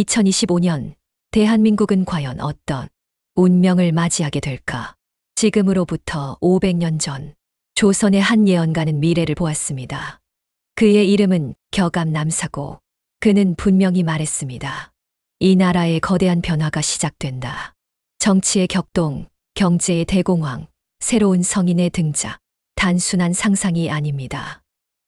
2025년 대한민국은 과연 어떤 운명을 맞이하게 될까? 지금으로부터 500년 전 조선의 한 예언가는 미래를 보았습니다. 그의 이름은 격암남사고 그는 분명히 말했습니다. 이 나라의 거대한 변화가 시작된다. 정치의 격동, 경제의 대공황, 새로운 성인의 등장. 단순한 상상이 아닙니다.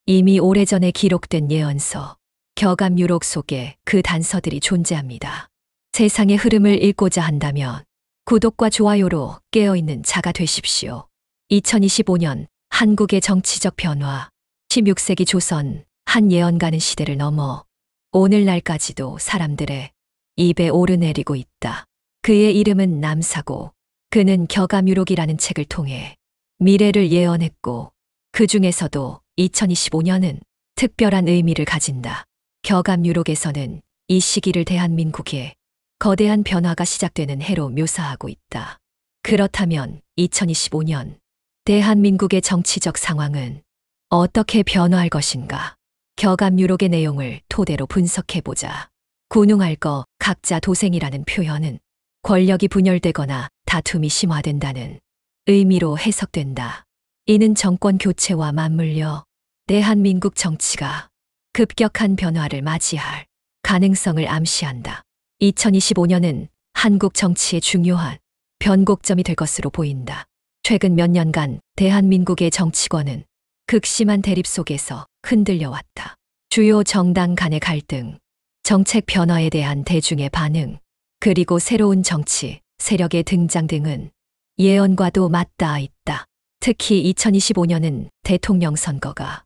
이미 오래전에 기록된 예언서, 격암유록 속에 그 단서들이 존재합니다. 세상의 흐름을 읽고자 한다면 구독과 좋아요로 깨어있는 자가 되십시오. 2025년 한국의 정치적 변화, 16세기 조선 한 예언가는 시대를 넘어 오늘날까지도 사람들의 입에 오르내리고 있다. 그의 이름은 남사고 그는 격암유록이라는 책을 통해 미래를 예언했고 그 중에서도 2025년은 특별한 의미를 가진다. 격암유록에서는 이 시기를 대한민국의 거대한 변화가 시작되는 해로 묘사하고 있다. 그렇다면 2025년 대한민국의 정치적 상황은 어떻게 변화할 것인가? 격암유록의 내용을 토대로 분석해보자. 군웅할 거 각자 도생이라는 표현은 권력이 분열되거나 다툼이 심화된다는 의미로 해석된다. 이는 정권 교체와 맞물려 대한민국 정치가 급격한 변화를 맞이할 가능성을 암시한다. 2025년은 한국 정치의 중요한 변곡점이 될 것으로 보인다. 최근 몇 년간 대한민국의 정치권은 극심한 대립 속에서 흔들려 왔다. 주요 정당 간의 갈등, 정책 변화에 대한 대중의 반응, 그리고 새로운 정치 세력의 등장 등은 예언과도 맞닿아 있다. 특히 2025년은 대통령 선거가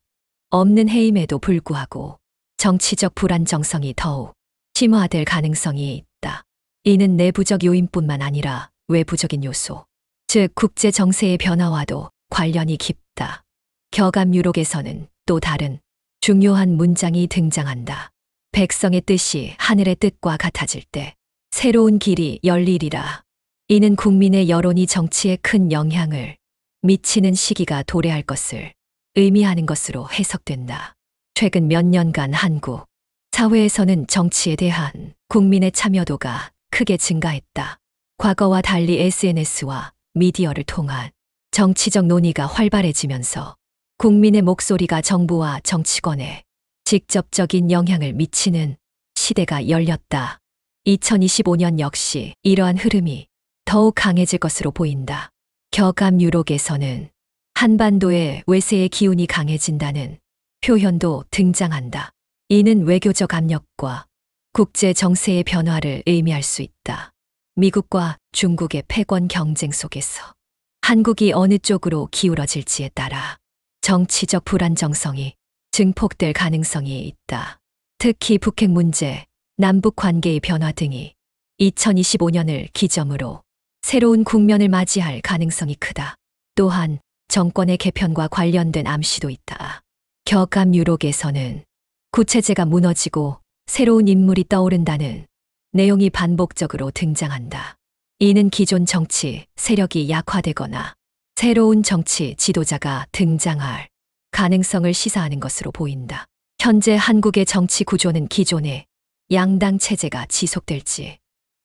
없는 해임에도 불구하고 정치적 불안정성이 더욱 심화될 가능성이 있다. 이는 내부적 요인뿐만 아니라 외부적인 요소, 즉 국제 정세의 변화와도 관련이 깊다. 격암유록에서는 또 다른 중요한 문장이 등장한다. 백성의 뜻이 하늘의 뜻과 같아질 때 새로운 길이 열리리라. 이는 국민의 여론이 정치에 큰 영향을 미치는 시기가 도래할 것을 의미하는 것으로 해석된다. 최근 몇 년간 한국 사회에서는 정치에 대한 국민의 참여도가 크게 증가했다. 과거와 달리 SNS와 미디어를 통한 정치적 논의가 활발해지면서 국민의 목소리가 정부와 정치권에 직접적인 영향을 미치는 시대가 열렸다. 2025년 역시 이러한 흐름이 더욱 강해질 것으로 보인다. 격암유록에서는 한반도의 외세의 기운이 강해진다는 표현도 등장한다. 이는 외교적 압력과 국제 정세의 변화를 의미할 수 있다. 미국과 중국의 패권 경쟁 속에서 한국이 어느 쪽으로 기울어질지에 따라 정치적 불안정성이 증폭될 가능성이 있다. 특히 북핵 문제, 남북 관계의 변화 등이 2025년을 기점으로 새로운 국면을 맞이할 가능성이 크다. 또한 정권의 개편과 관련된 암시도 있다. 격암유록에서는 구체제가 무너지고 새로운 인물이 떠오른다는 내용이 반복적으로 등장한다. 이는 기존 정치 세력이 약화되거나 새로운 정치 지도자가 등장할 가능성을 시사하는 것으로 보인다. 현재 한국의 정치 구조는 기존의 양당 체제가 지속될지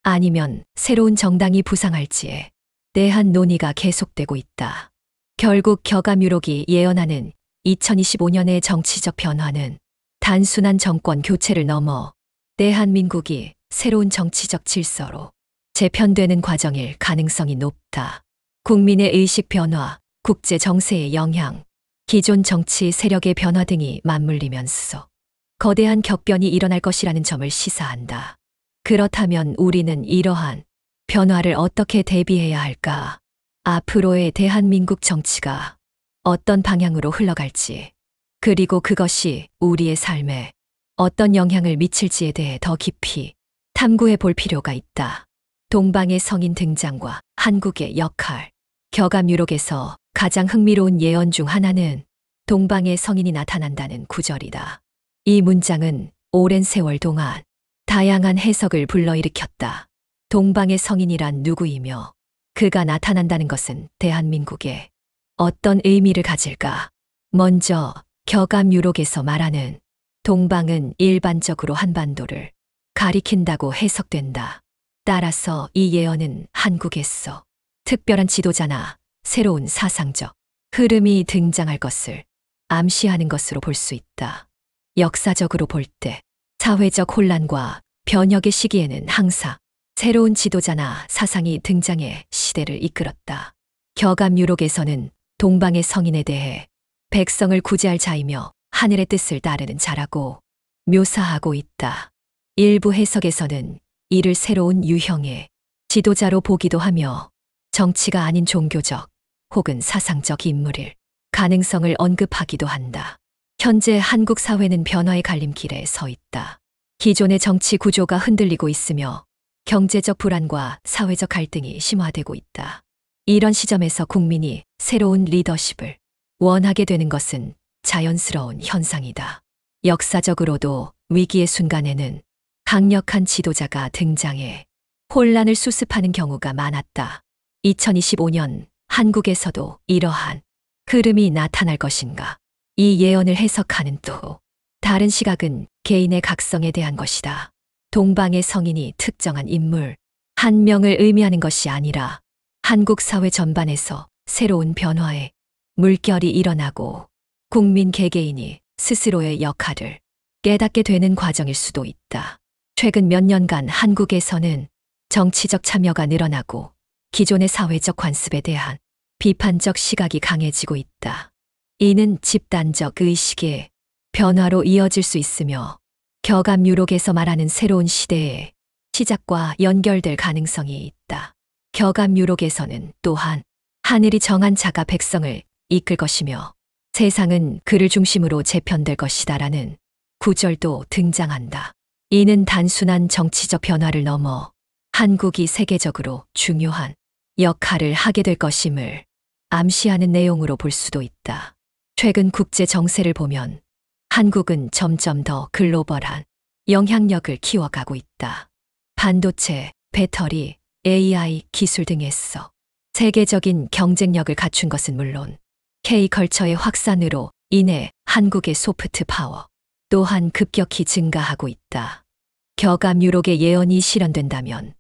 아니면 새로운 정당이 부상할지에 대한 논의가 계속되고 있다. 결국 격암유록이 예언하는 2025년의 정치적 변화는 단순한 정권 교체를 넘어 대한민국이 새로운 정치적 질서로 재편되는 과정일 가능성이 높다. 국민의 의식 변화, 국제 정세의 영향, 기존 정치 세력의 변화 등이 맞물리면서 거대한 격변이 일어날 것이라는 점을 시사한다. 그렇다면 우리는 이러한 변화를 어떻게 대비해야 할까? 앞으로의 대한민국 정치가 어떤 방향으로 흘러갈지, 그리고 그것이 우리의 삶에 어떤 영향을 미칠지에 대해 더 깊이 탐구해 볼 필요가 있다. 동방의 성인 등장과 한국의 역할. 격암유록에서 가장 흥미로운 예언 중 하나는 동방의 성인이 나타난다는 구절이다. 이 문장은 오랜 세월 동안 다양한 해석을 불러일으켰다. 동방의 성인이란 누구이며 그가 나타난다는 것은 대한민국에 어떤 의미를 가질까? 먼저 격암유록에서 말하는 동방은 일반적으로 한반도를 가리킨다고 해석된다. 따라서 이 예언은 한국에서 특별한 지도자나 새로운 사상적 흐름이 등장할 것을 암시하는 것으로 볼 수 있다. 역사적으로 볼 때 사회적 혼란과 변혁의 시기에는 항상 새로운 지도자나 사상이 등장해 시대를 이끌었다. 격암유록에서는 동방의 성인에 대해 백성을 구제할 자이며 하늘의 뜻을 따르는 자라고 묘사하고 있다. 일부 해석에서는 이를 새로운 유형의 지도자로 보기도 하며 정치가 아닌 종교적 혹은 사상적 인물일 가능성을 언급하기도 한다. 현재 한국 사회는 변화의 갈림길에 서 있다. 기존의 정치 구조가 흔들리고 있으며 경제적 불안과 사회적 갈등이 심화되고 있다. 이런 시점에서 국민이 새로운 리더십을 원하게 되는 것은 자연스러운 현상이다. 역사적으로도 위기의 순간에는 강력한 지도자가 등장해 혼란을 수습하는 경우가 많았다. 2025년 한국에서도 이러한 흐름이 나타날 것인가? 이 예언을 해석하는 또 다른 시각은 개인의 각성에 대한 것이다. 동방의 성인이 특정한 인물 한 명을 의미하는 것이 아니라 한국 사회 전반에서 새로운 변화의 물결이 일어나고 국민 개개인이 스스로의 역할을 깨닫게 되는 과정일 수도 있다. 최근 몇 년간 한국에서는 정치적 참여가 늘어나고 기존의 사회적 관습에 대한 비판적 시각이 강해지고 있다. 이는 집단적 의식의 변화로 이어질 수 있으며 격암유록에서 말하는 새로운 시대의 시작과 연결될 가능성이 있다. 격암유록에서는 또한 하늘이 정한 자가 백성을 이끌 것이며 세상은 그를 중심으로 재편될 것이다라는 구절도 등장한다. 이는 단순한 정치적 변화를 넘어 한국이 세계적으로 중요한 역할을 하게 될 것임을 암시하는 내용으로 볼 수도 있다. 최근 국제 정세를 보면 한국은 점점 더 글로벌한 영향력을 키워가고 있다. 반도체, 배터리, AI 기술 등에서 세계적인 경쟁력을 갖춘 것은 물론 K컬처의 확산으로 인해 한국의 소프트 파워 또한 급격히 증가하고 있다. 격암유록의 예언이 실현된다면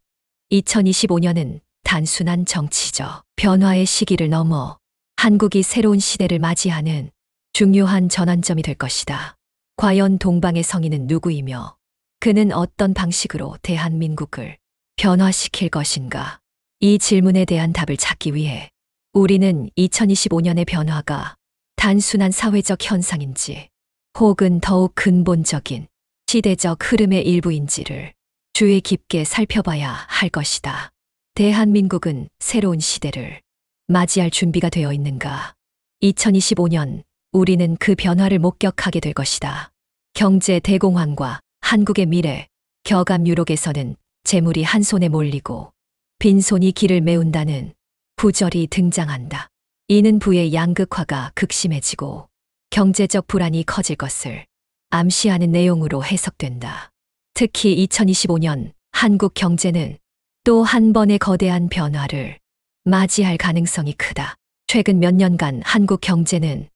2025년은 단순한 정치적 변화의 시기를 넘어 한국이 새로운 시대를 맞이하는 중요한 전환점이 될 것이다. 과연 동방의 성인은 누구이며 그는 어떤 방식으로 대한민국을 변화시킬 것인가? 이 질문에 대한 답을 찾기 위해 우리는 2025년의 변화가 단순한 사회적 현상인지 혹은 더욱 근본적인 시대적 흐름의 일부인지를 주의 깊게 살펴봐야 할 것이다. 대한민국은 새로운 시대를 맞이할 준비가 되어 있는가? 2025년 우리는 그 변화를 목격하게 될 것이다. 경제 대공황과 한국의 미래, 격암유록에서는 재물이 한 손에 몰리고 빈손이 길을 메운다는 구절이 등장한다. 이는 부의 양극화가 극심해지고 경제적 불안이 커질 것을 암시하는 내용으로 해석된다. 특히 2025년 한국 경제는 또 한 번의 거대한 변화를 맞이할 가능성이 크다. 최근 몇 년간 한국 경제는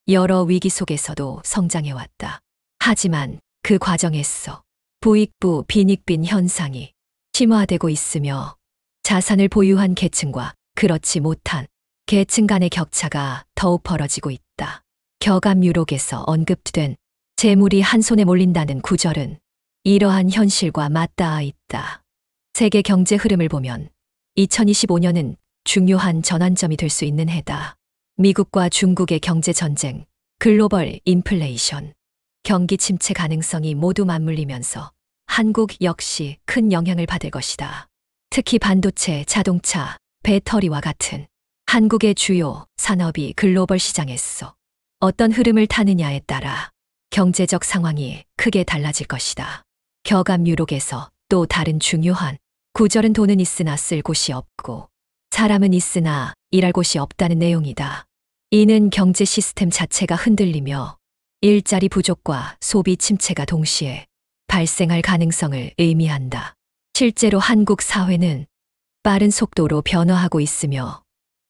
여러 위기 속에서도 성장해왔다. 하지만 그 과정에서 부익부 빈익빈 현상이 심화되고 있으며 자산을 보유한 계층과 그렇지 못한 계층 간의 격차가 더욱 벌어지고 있다. 격암유록에서 언급된 재물이 한 손에 몰린다는 구절은 이러한 현실과 맞닿아 있다. 세계 경제 흐름을 보면 2025년은 중요한 전환점이 될 수 있는 해다. 미국과 중국의 경제 전쟁, 글로벌 인플레이션, 경기 침체 가능성이 모두 맞물리면서 한국 역시 큰 영향을 받을 것이다. 특히 반도체, 자동차, 배터리와 같은 한국의 주요 산업이 글로벌 시장에서 어떤 흐름을 타느냐에 따라 경제적 상황이 크게 달라질 것이다. 격암유록에서 또 다른 중요한 구절은 돈은 있으나 쓸 곳이 없고 사람은 있으나 일할 곳이 없다는 내용이다. 이는 경제 시스템 자체가 흔들리며 일자리 부족과 소비 침체가 동시에 발생할 가능성을 의미한다. 실제로 한국 사회는 빠른 속도로 변화하고 있으며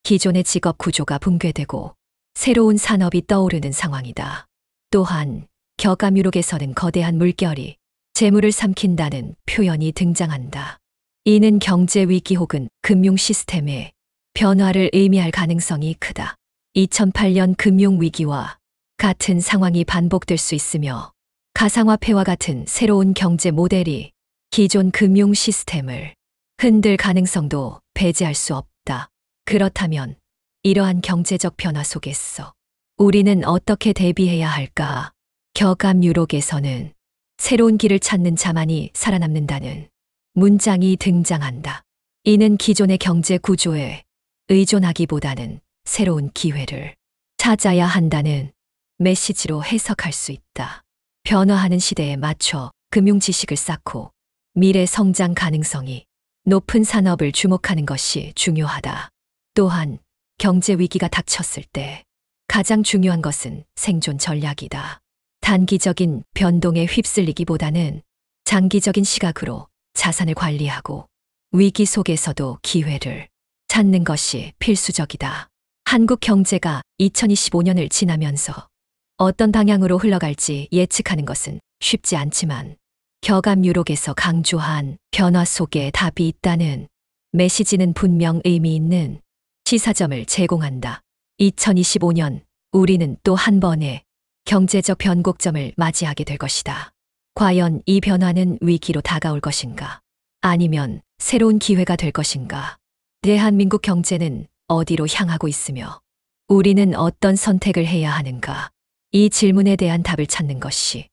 기존의 직업 구조가 붕괴되고 새로운 산업이 떠오르는 상황이다. 또한 격암유록에서는 거대한 물결이 재물을 삼킨다는 표현이 등장한다. 이는 경제 위기 혹은 금융 시스템의 변화를 의미할 가능성이 크다. 2008년 금융 위기와 같은 상황이 반복될 수 있으며 가상화폐와 같은 새로운 경제 모델이 기존 금융 시스템을 흔들 가능성도 배제할 수 없다. 그렇다면 이러한 경제적 변화 속에서 우리는 어떻게 대비해야 할까? 격암 유록에서는 새로운 길을 찾는 자만이 살아남는다는 문장이 등장한다. 이는 기존의 경제 구조에 의존하기보다는 새로운 기회를 찾아야 한다는 메시지로 해석할 수 있다. 변화하는 시대에 맞춰 금융 지식을 쌓고 미래 성장 가능성이 높은 산업을 주목하는 것이 중요하다. 또한 경제 위기가 닥쳤을 때 가장 중요한 것은 생존 전략이다. 단기적인 변동에 휩쓸리기보다는 장기적인 시각으로 자산을 관리하고 위기 속에서도 기회를 찾는 것이 필수적이다. 한국 경제가 2025년을 지나면서 어떤 방향으로 흘러갈지 예측하는 것은 쉽지 않지만 격암 유록에서 강조한 변화 속에 답이 있다는 메시지는 분명 의미 있는 시사점을 제공한다. 2025년 우리는 또 한 번의 경제적 변곡점을 맞이하게 될 것이다. 과연 이 변화는 위기로 다가올 것인가? 아니면 새로운 기회가 될 것인가? 대한민국 경제는 어디로 향하고 있으며 우리는 어떤 선택을 해야 하는가? 이 질문에 대한 답을 찾는 것이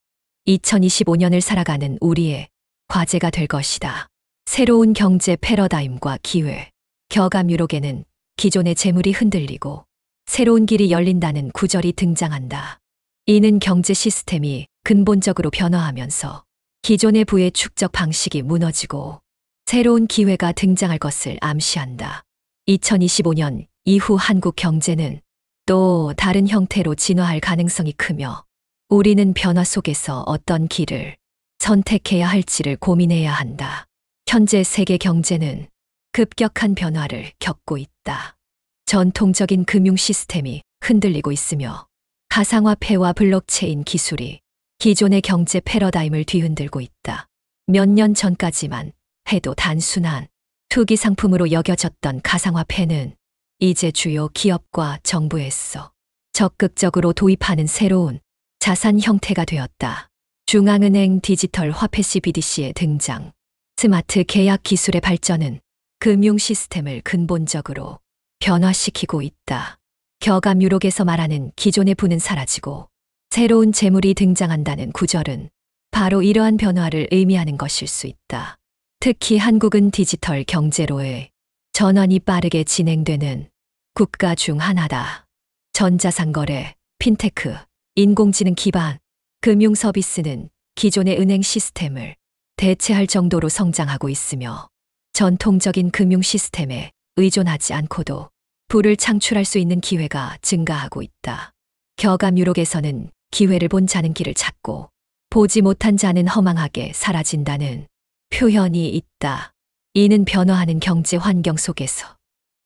2025년을 살아가는 우리의 과제가 될 것이다. 새로운 경제 패러다임과 기회. 격암 유록에는 기존의 재물이 흔들리고 새로운 길이 열린다는 구절이 등장한다. 이는 경제 시스템이 근본적으로 변화하면서 기존의 부의 축적 방식이 무너지고 새로운 기회가 등장할 것을 암시한다. 2025년 이후 한국 경제는 또 다른 형태로 진화할 가능성이 크며 우리는 변화 속에서 어떤 길을 선택해야 할지를 고민해야 한다. 현재 세계 경제는 급격한 변화를 겪고 있다. 전통적인 금융 시스템이 흔들리고 있으며 가상화폐와 블록체인 기술이 기존의 경제 패러다임을 뒤흔들고 있다. 몇 년 전까지만 해도 단순한 투기 상품으로 여겨졌던 가상화폐는 이제 주요 기업과 정부에서 적극적으로 도입하는 새로운 자산 형태가 되었다. 중앙은행 디지털 화폐 CBDC의 등장, 스마트 계약 기술의 발전은 금융 시스템을 근본적으로 변화시키고 있다. 격암 유록에서 말하는 기존의 부는 사라지고 새로운 재물이 등장한다는 구절은 바로 이러한 변화를 의미하는 것일 수 있다. 특히 한국은 디지털 경제로의 전환이 빠르게 진행되는 국가 중 하나다. 전자상거래, 핀테크, 인공지능 기반 금융 서비스는 기존의 은행 시스템을 대체할 정도로 성장하고 있으며 전통적인 금융 시스템에 의존하지 않고도 부를 창출할 수 있는 기회가 증가하고 있다. 격암 유록에서는 기회를 본 자는 길을 찾고 보지 못한 자는 허망하게 사라진다는 표현이 있다. 이는 변화하는 경제 환경 속에서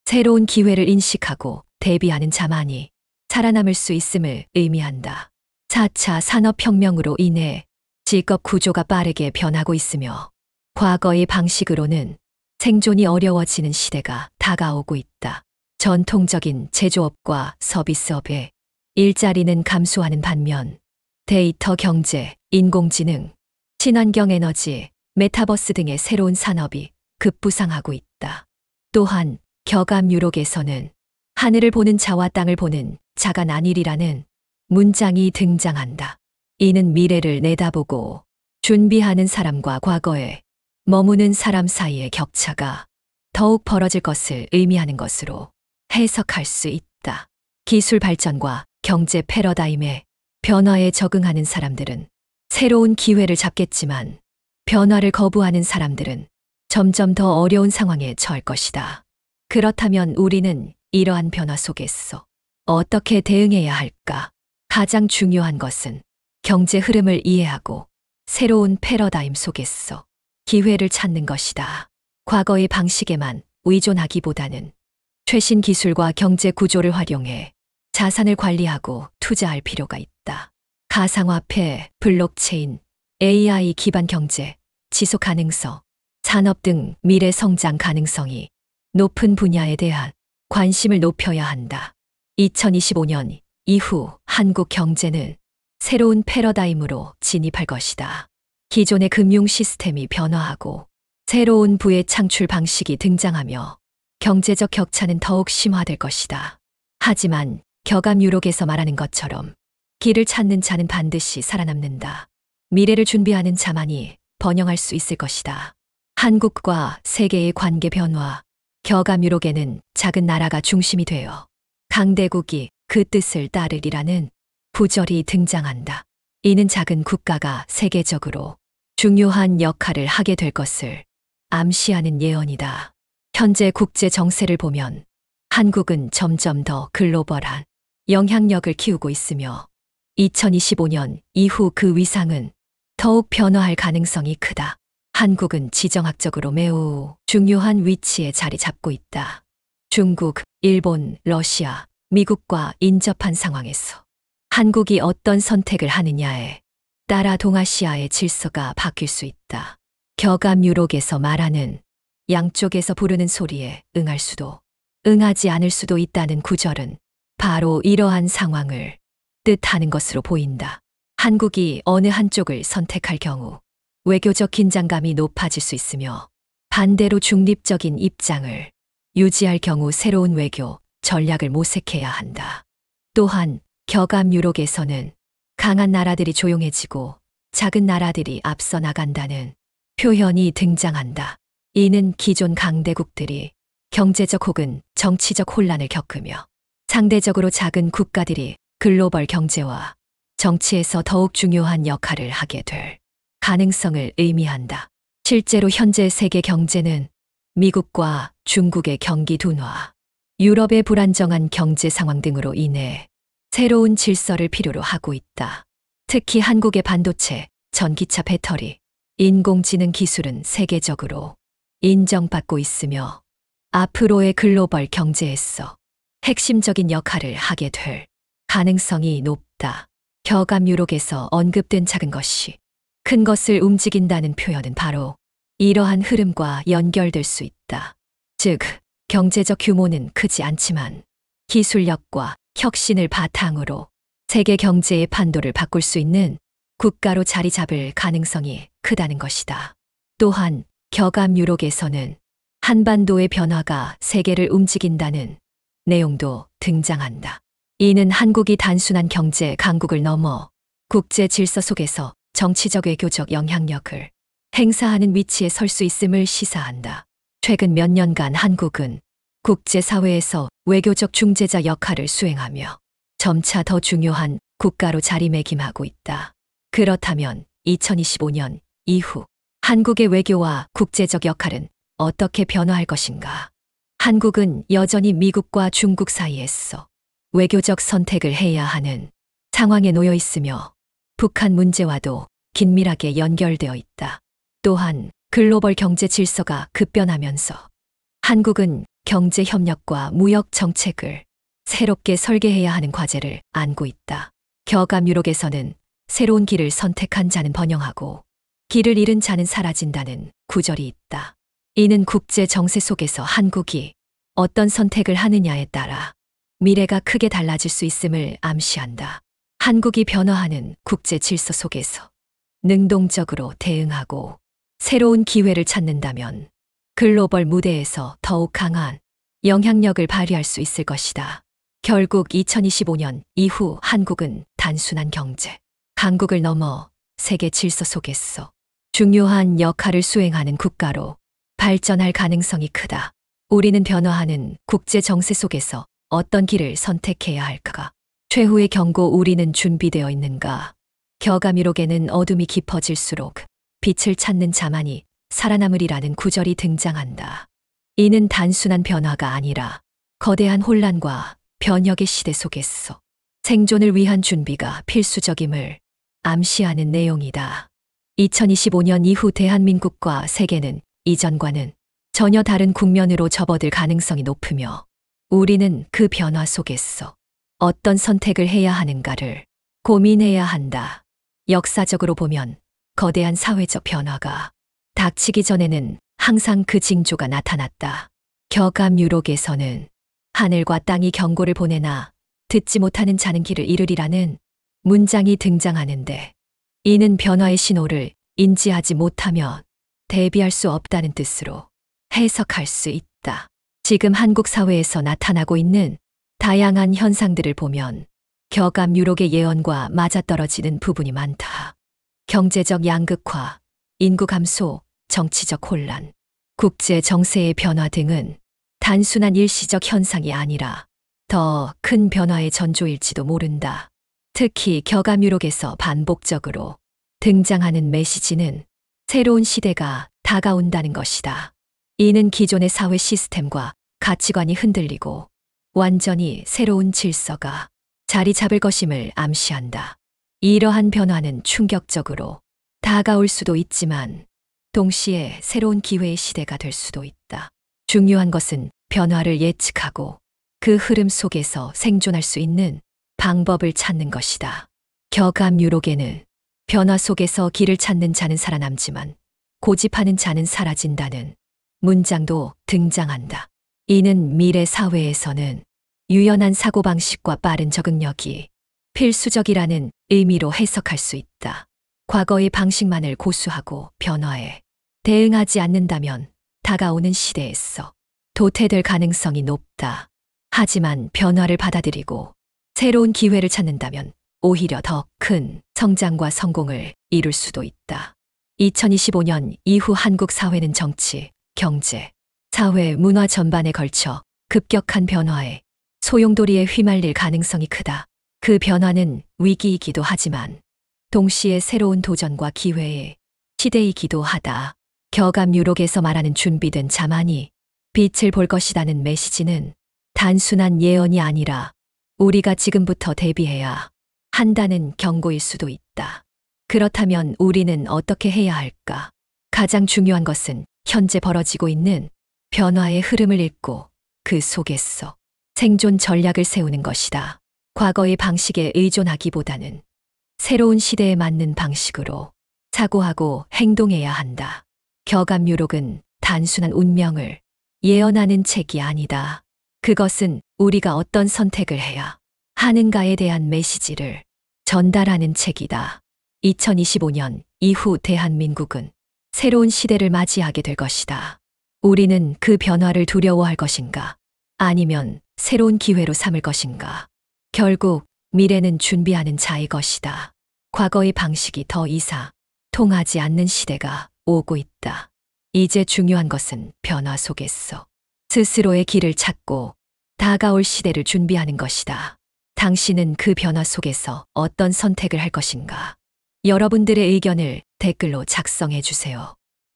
새로운 기회를 인식하고 대비하는 자만이 살아남을 수 있음을 의미한다. 4차 산업혁명으로 인해 직업 구조가 빠르게 변하고 있으며 과거의 방식으로는 생존이 어려워지는 시대가 다가오고 있다. 전통적인 제조업과 서비스업의 일자리는 감소하는 반면 데이터 경제, 인공지능, 친환경 에너지, 메타버스 등의 새로운 산업이 급부상하고 있다. 또한 격암 유록에서는 하늘을 보는 자와 땅을 보는 자가 나뉘리라는 문장이 등장한다. 이는 미래를 내다보고 준비하는 사람과 과거에 머무는 사람 사이의 격차가 더욱 벌어질 것을 의미하는 것으로 해석할 수 있다. 기술 발전과 경제 패러다임의 변화에 적응하는 사람들은 새로운 기회를 잡겠지만 변화를 거부하는 사람들은 점점 더 어려운 상황에 처할 것이다. 그렇다면 우리는 이러한 변화 속에서 어떻게 대응해야 할까? 가장 중요한 것은 경제 흐름을 이해하고 새로운 패러다임 속에서 기회를 찾는 것이다. 과거의 방식에만 의존하기보다는 최신 기술과 경제 구조를 활용해 자산을 관리하고 투자할 필요가 있다. 가상화폐, 블록체인, AI 기반 경제, 지속 가능성, 산업 등 미래 성장 가능성이 높은 분야에 대한 관심을 높여야 한다. 2025년 이후 한국 경제는 새로운 패러다임으로 진입할 것이다. 기존의 금융 시스템이 변화하고 새로운 부의 창출 방식이 등장하며 경제적 격차는 더욱 심화될 것이다. 하지만 격암 유록에서 말하는 것처럼 길을 찾는 자는 반드시 살아남는다. 미래를 준비하는 자만이 번영할 수 있을 것이다. 한국과 세계의 관계 변화, 격암 유록에는 작은 나라가 중심이 되어 강대국이 그 뜻을 따르리라는 구절이 등장한다. 이는 작은 국가가 세계적으로 중요한 역할을 하게 될 것을 암시하는 예언이다. 현재 국제 정세를 보면 한국은 점점 더 글로벌한 영향력을 키우고 있으며 2025년 이후 그 위상은 더욱 변화할 가능성이 크다. 한국은 지정학적으로 매우 중요한 위치에 자리 잡고 있다. 중국, 일본, 러시아, 미국과 인접한 상황에서 한국이 어떤 선택을 하느냐에 따라 동아시아의 질서가 바뀔 수 있다. 격암 유록에서 말하는 양쪽에서 부르는 소리에 응할 수도 응하지 않을 수도 있다는 구절은 바로 이러한 상황을 뜻하는 것으로 보인다. 한국이 어느 한쪽을 선택할 경우 외교적 긴장감이 높아질 수 있으며 반대로 중립적인 입장을 유지할 경우 새로운 외교 전략을 모색해야 한다. 또한 격암 유록에서는 강한 나라들이 조용해지고 작은 나라들이 앞서 나간다는 표현이 등장한다. 이는 기존 강대국들이 경제적 혹은 정치적 혼란을 겪으며 상대적으로 작은 국가들이 글로벌 경제와 정치에서 더욱 중요한 역할을 하게 될 가능성을 의미한다. 실제로 현재 세계 경제는 미국과 중국의 경기 둔화, 유럽의 불안정한 경제 상황 등으로 인해 새로운 질서를 필요로 하고 있다. 특히 한국의 반도체, 전기차 배터리, 인공지능 기술은 세계적으로 인정받고 있으며 앞으로의 글로벌 경제에서 핵심적인 역할을 하게 될 가능성이 높다. 격암 유록에서 언급된 작은 것이 큰 것을 움직인다는 표현은 바로 이러한 흐름과 연결될 수 있다. 즉, 경제적 규모는 크지 않지만 기술력과 혁신을 바탕으로 세계 경제의 판도를 바꿀 수 있는 국가로 자리 잡을 가능성이 크다는 것이다. 또한 격암 유록에서는 한반도의 변화가 세계를 움직인다는 내용도 등장한다. 이는 한국이 단순한 경제 강국을 넘어 국제 질서 속에서 정치적 외교적 영향력을 행사하는 위치에 설 수 있음을 시사한다. 최근 몇 년간 한국은 국제사회에서 외교적 중재자 역할을 수행하며 점차 더 중요한 국가로 자리매김하고 있다. 그렇다면 2025년 이후 한국의 외교와 국제적 역할은 어떻게 변화할 것인가? 한국은 여전히 미국과 중국 사이에서 외교적 선택을 해야 하는 상황에 놓여 있으며 북한 문제와도 긴밀하게 연결되어 있다. 또한 글로벌 경제 질서가 급변하면서 한국은 경제 협력과 무역 정책을 새롭게 설계해야 하는 과제를 안고 있다. 격암 유록에서는 새로운 길을 선택한 자는 번영하고 길을 잃은 자는 사라진다는 구절이 있다. 이는 국제 정세 속에서 한국이 어떤 선택을 하느냐에 따라 미래가 크게 달라질 수 있음을 암시한다. 한국이 변화하는 국제 질서 속에서 능동적으로 대응하고 새로운 기회를 찾는다면 글로벌 무대에서 더욱 강한 영향력을 발휘할 수 있을 것이다. 결국 2025년 이후 한국은 단순한 경제 강국을 넘어 세계 질서 속에서 중요한 역할을 수행하는 국가로 발전할 가능성이 크다. 우리는 변화하는 국제 정세 속에서 어떤 길을 선택해야 할까? 최후의 경고 우리는 준비되어 있는가? 격암 유록에는 어둠이 깊어질수록 빛을 찾는 자만이 살아남으리라는 구절이 등장한다. 이는 단순한 변화가 아니라 거대한 혼란과 변혁의 시대 속에서 생존을 위한 준비가 필수적임을 암시하는 내용이다. 2025년 이후 대한민국과 세계는 이전과는 전혀 다른 국면으로 접어들 가능성이 높으며 우리는 그 변화 속에서 어떤 선택을 해야 하는가를 고민해야 한다. 역사적으로 보면 거대한 사회적 변화가 닥치기 전에는 항상 그 징조가 나타났다. 격암유록에서는 하늘과 땅이 경고를 보내나 듣지 못하는 자는 길을 잃으리라는 문장이 등장하는데, 이는 변화의 신호를 인지하지 못하면 대비할 수 없다는 뜻으로 해석할 수 있다. 지금 한국 사회에서 나타나고 있는 다양한 현상들을 보면 격암유록의 예언과 맞아떨어지는 부분이 많다. 경제적 양극화, 인구 감소, 정치적 혼란, 국제 정세의 변화 등은 단순한 일시적 현상이 아니라 더 큰 변화의 전조일지도 모른다. 특히 격암유록에서 반복적으로 등장하는 메시지는 새로운 시대가 다가온다는 것이다. 이는 기존의 사회 시스템과 가치관이 흔들리고 완전히 새로운 질서가 자리 잡을 것임을 암시한다. 이러한 변화는 충격적으로 다가올 수도 있지만 동시에 새로운 기회의 시대가 될 수도 있다. 중요한 것은 변화를 예측하고 그 흐름 속에서 생존할 수 있는 방법을 찾는 것이다. 격암유록에는 변화 속에서 길을 찾는 자는 살아남지만 고집하는 자는 사라진다는 문장도 등장한다. 이는 미래 사회에서는 유연한 사고방식과 빠른 적응력이 필수적이라는 의미로 해석할 수 있다. 과거의 방식만을 고수하고 변화에 대응하지 않는다면 다가오는 시대에서 도태될 가능성이 높다. 하지만 변화를 받아들이고 새로운 기회를 찾는다면 오히려 더 큰 성장과 성공을 이룰 수도 있다. 2025년 이후 한국 사회는 정치, 경제, 사회, 문화 전반에 걸쳐 급격한 변화에 소용돌이에 휘말릴 가능성이 크다. 그 변화는 위기이기도 하지만 동시에 새로운 도전과 기회의 시대이기도 하다. 격암유록에서 말하는 준비된 자만이 빛을 볼 것이라는 메시지는 단순한 예언이 아니라 우리가 지금부터 대비해야 한다는 경고일 수도 있다. 그렇다면 우리는 어떻게 해야 할까? 가장 중요한 것은 현재 벌어지고 있는 변화의 흐름을 읽고 그 속에서 생존 전략을 세우는 것이다. 과거의 방식에 의존하기보다는 새로운 시대에 맞는 방식으로 사고하고 행동해야 한다. 격암유록은 단순한 운명을 예언하는 책이 아니다. 그것은 우리가 어떤 선택을 해야 하는가에 대한 메시지를 전달하는 책이다. 2025년 이후 대한민국은 새로운 시대를 맞이하게 될 것이다. 우리는 그 변화를 두려워할 것인가? 아니면 새로운 기회로 삼을 것인가? 결국 미래는 준비하는 자의 것이다. 과거의 방식이 더 이상 통하지 않는 시대가 오고 있다. 이제 중요한 것은 변화 속에서 스스로의 길을 찾고 다가올 시대를 준비하는 것이다. 당신은 그 변화 속에서 어떤 선택을 할 것인가? 여러분들의 의견을 댓글로 작성해 주세요.